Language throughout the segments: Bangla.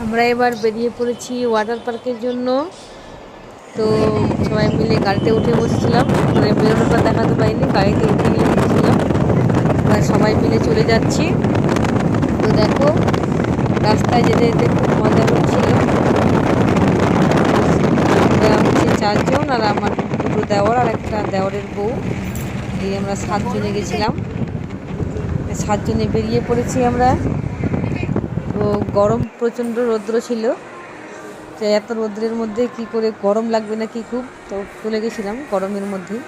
আমরা এবার বেরিয়ে পড়েছি ওয়াটার পার্কের জন্য। তো সবাই মিলে গাড়িতে উঠে বসেছিলাম, মানে বেরোনোটা দেখাতে পারিনি, গাড়িতে উঠে গিয়ে বসেছিলাম। এবার সবাই মিলে চলে যাচ্ছি। তো দেখো রাস্তায় যেতে যেতে খুব মজা হচ্ছিল। আমরা হচ্ছে 4 জন, আর আমার দুটো দেওর আর একটা দেওরের বউ, এই আমরা 7 জনে গেছিলাম। 7 জনে বেরিয়ে পড়েছি আমরা। তো গরম প্রচণ্ড রৌদ্র ছিল, তো এত রৌদ্রের মধ্যে কি করে গরম লাগবে না কি, খুব তো চলে গেছিলাম গরমের মধ্যেই।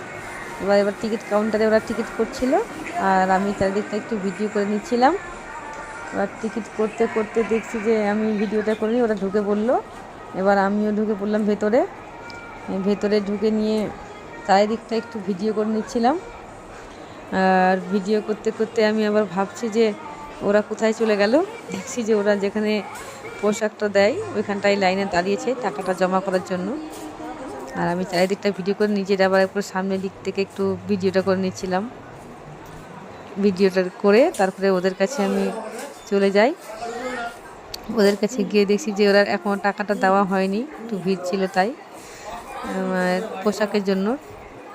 এবার টিকিট কাউন্টারে ওরা টিকিট করছিল, আর আমি চারিদিকটা একটু ভিডিও করে নিচ্ছিলাম। এবার টিকিট করতে করতে দেখছি যে আমি ভিডিওটা করে নিই, ওরা ঢুকে পড়লো। এবার আমিও ঢুকে পড়লাম ভেতরে। ভেতরে ঢুকে নিয়ে চারিদিকটা একটু ভিডিও করে নিচ্ছিলাম। আর ভিডিও করতে করতে আমি আবার ভাবছি যে ওরা কোথায় চলে গেল। দেখছি যে ওরা যেখানে পোশাকটা দেয় ওইখানটায় লাইনে দাঁড়িয়েছে টাকাটা জমা করার জন্য। আর আমি চারিদিকটা ভিডিও করে নিজের আবার একটু সামনের দিক থেকে একটু ভিডিওটা করে নিচ্ছিলাম। ভিডিওটা করে তারপরে ওদের কাছে আমি চলে যাই। ওদের কাছে গিয়ে দেখছি যে ওরা এখনও টাকাটা দেওয়া হয়নি, একটু ভিড় ছিল তাই। পোশাকের জন্য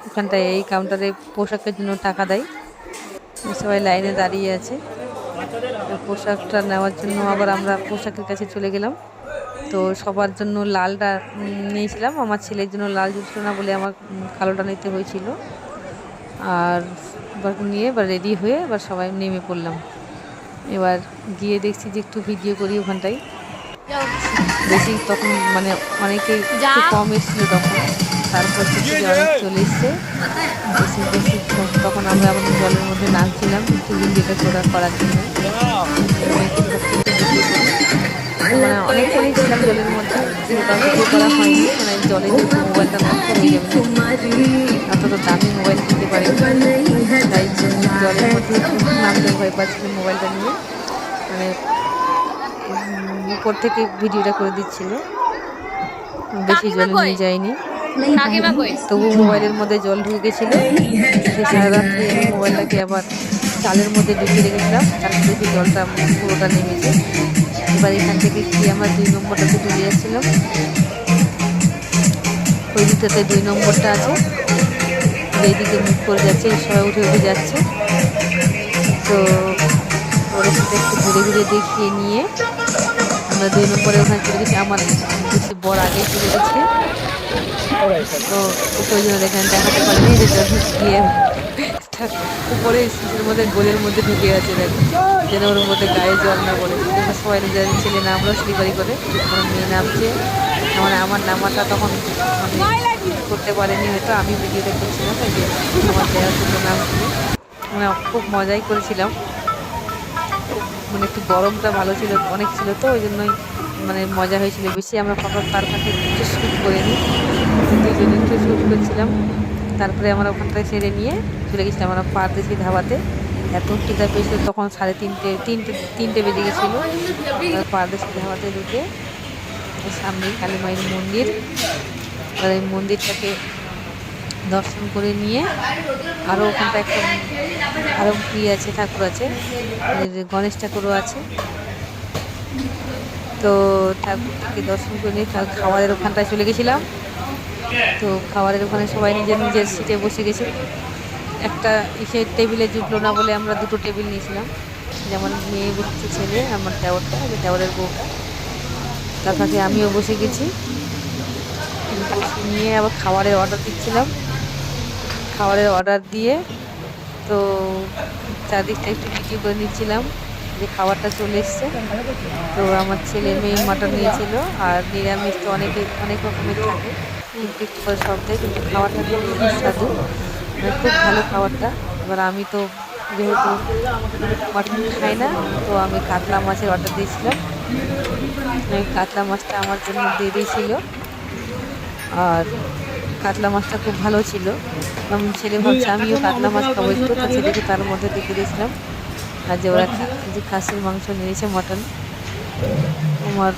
ওখানটায় এই কাউন্টারে পোশাকের জন্য টাকা দেয়, সবাই লাইনে দাঁড়িয়ে আছে। পোশাকটা নেওয়ার জন্য আবার আমরা পোশাকের কাছে চলে গেলাম। তো সবার জন্য লালটা নিয়েছিলাম, আমার ছেলের জন্য লাল জুটছিল না বলে আমার কালোটা নিতে হয়েছিল। আর এবার নিয়ে এবার রেডি হয়ে এবার সবাই নেমে পড়লাম। এবার গিয়ে দেখছি যে একটু ভিডিও করি ওখানটায়। বেশি তখন মানে অনেকেই একটু কম এসেছিল তখন, তারপর থেকে অনেক চলে এসছে বেশি বেশি। তখন আমরা আমাদের জলের মধ্যে নামছিলাম একটু ভিডিওটা করার জন্য। মানে অনেকক্ষণই ছিলাম জলের মধ্যে, ওটা ভিডিও করা হয়নি, মানে জলে যেহেতু মোবাইলটা নষ্ট হয়ে যাবে, অতটা দামি মোবাইল কিনতে পারি, তাই জলের মধ্যে নামতে ভয় পাচ্ছিল মোবাইলটা নিয়ে। মানে উপর থেকে ভিডিওটা করে দিচ্ছিল, বেশি জলে নিয়ে যায়নি। তবু মোবাইলের মধ্যে জল ঢুকে গেছিলো। সারা রাত্রি আমি মোবাইলটাকে আবার চালের মধ্যে ঢুকিয়ে রেখেছিলাম, তারপর দেখি জলটা পুরোটা নেমেছে। এবার এখান থেকে গিয়ে আমরা 2 নম্বরটাতে চলে যাচ্ছিলাম। ওই দিকটাতে 2 নম্বরটা আছে, এইদিকে মুখ করে যাচ্ছে, সবাই উঠে উঠে যাচ্ছে। তো ওরা সেটা একটু ঘুরে ঘুরে দেখিয়ে নিয়ে আমরা 2 নম্বরে ওখানে চলে গেছি। আমার বেশি বর আগেই চলে গেছে, তো ওই জন্য এখানে দেখাতে পারিনি যে গিয়ে উপরে শীতের মধ্যে গোলের মধ্যে ঢুকে আছে, দেখো যেন ওর মধ্যে গায়ে জল না পড়ে। সবাই নিজের ছেলে নামলো স্লিপারি করে, কোনো মেয়ে নামছে। মানে আমার নামাটা তখন করতে পারেনি, হয়তো আমি ভিডিওটা করছিলাম, তাই যে আমার দেওয়ার জন্য নামছিল। মানে খুব মজাই করেছিলাম, মানে একটু গরমটা ভালো ছিল, অনেক ছিল, তো ওই জন্যই মানে মজা হয়েছিল বেশি। আমরা তার কাছে একটু শ্যুট করে নিই, দুজনে একটু শ্যুট করছিলাম। তারপরে আমরা ওখানটা ছেড়ে নিয়ে চলে গেছিলাম আমরা পারদেশি ধাবাতে। এত খিদা পেয়েছিল তখন 3:30 বেজে গেছিলো। পারদেশি ধাবাতে ঢুকে সামনেই কালী মায়ের মন্দির, আর এই মন্দিরটাকে দর্শন করে নিয়ে আরও ওখানটা একটা আরও আছে, ঠাকুর আছে, গণেশ ঠাকুরও আছে। তো ঠাকুরটাকে দর্শন করে নিয়ে খাবারের ওখানটায় চলে গেছিলাম। তো খাবারের ওখানে সবাই নিজের নিজের সিটে বসে গেছে। একটা টেবিলে জুটলো না বলে আমরা 2টো টেবিল নিয়েছিলাম, যেমন মেয়ে বসেছে, ছেলে আমার দেওরটা, দেওরের বউটা, তার পাশে আমিও বসে গেছি। বসে নিয়ে আবার খাবারের অর্ডার দিচ্ছিলাম। খাবারের অর্ডার দিয়ে তো চারদিকটা একটু ভিডিও করে নিচ্ছিলাম যে খাবারটা চলে এসছে। তো আমার ছেলে মেয়ে মাটন নিয়েছিল, আর নিরামিষ তো অনেক রকমের থাকে, একটু করে সব দেয়, কিন্তু খাবারটা খুব সুস্বাদু, খুব ভালো খাবারটা। এবার আমি তো যেহেতু মাটন খাই না, তো আমি কাতলা মাছের অর্ডার দিয়েছিলাম। কাতলা মাছটা আমার জন্য দিয়ে দিয়েছিল, আর কাতলা মাছটা খুব ভালো ছিল। আমি ছেলে ভাবছে আমিও কাতলা মাছ খাবো একটু, তো ছেলেকে তার মধ্যে দেখে দিয়েছিলাম। আর যে ওরা যে খাসির মাংস নিয়েছে, মটন, আমার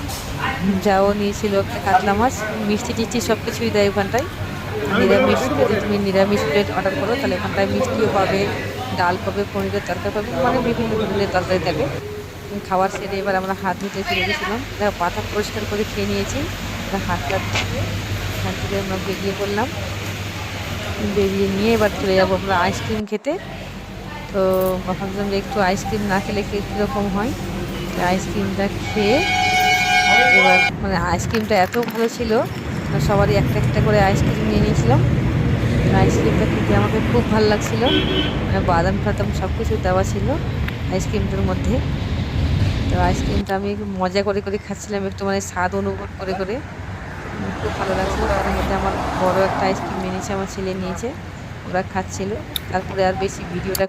যাও নিয়েছিল একটা কাতলা মাছ, মিষ্টি টিষ্টি সব কিছুই দেয় ওখানটায়। নিরামিষ যদি তুমি নিরামিষ প্লেট অর্ডার করো তাহলে ওখানটায় মিষ্টিও পাবে, ডাল পাবে, পনিরের তরকারি পাবে, মানে বিভিন্ন ধরনের তরকারি থাকে। খাবার সেরে এবার আমরা হাত ধুতে ফিরে গেছিলাম। দেখো পাতা পরিষ্কার করে খেয়ে নিয়েছি, হাতটা ধুয়ে এখান থেকে আমরা বেরিয়ে পড়লাম। বেরিয়ে নিয়ে এবার চলে যাবো আমরা আইসক্রিম খেতে। তো ভাবলাম যে একটু আইসক্রিম না খেলে কীরকম হয়। আইসক্রিমটা খেয়ে এবার মানে আইসক্রিমটা এত ভালো ছিল, সবারই একটা একটা করে আইসক্রিম নিয়ে নিয়েছিলাম। আইসক্রিমটা খেতে আমাকে খুব ভালো লাগছিল, মানে বাদাম টাদাম সব কিছু দেওয়া ছিল আইসক্রিমটার মধ্যে। তো আইসক্রিমটা আমি মজা করে করে খাচ্ছিলাম, একটু মানে স্বাদ অনুভব করে করে, খুব ভালো লাগছিল। তার মধ্যে আমার বড় একটা আইসক্রিম নিয়েছে, আমার ছেলে নিয়েছে, ওরা খাচ্ছিল। তারপরে আর বেশি ভিডিওটা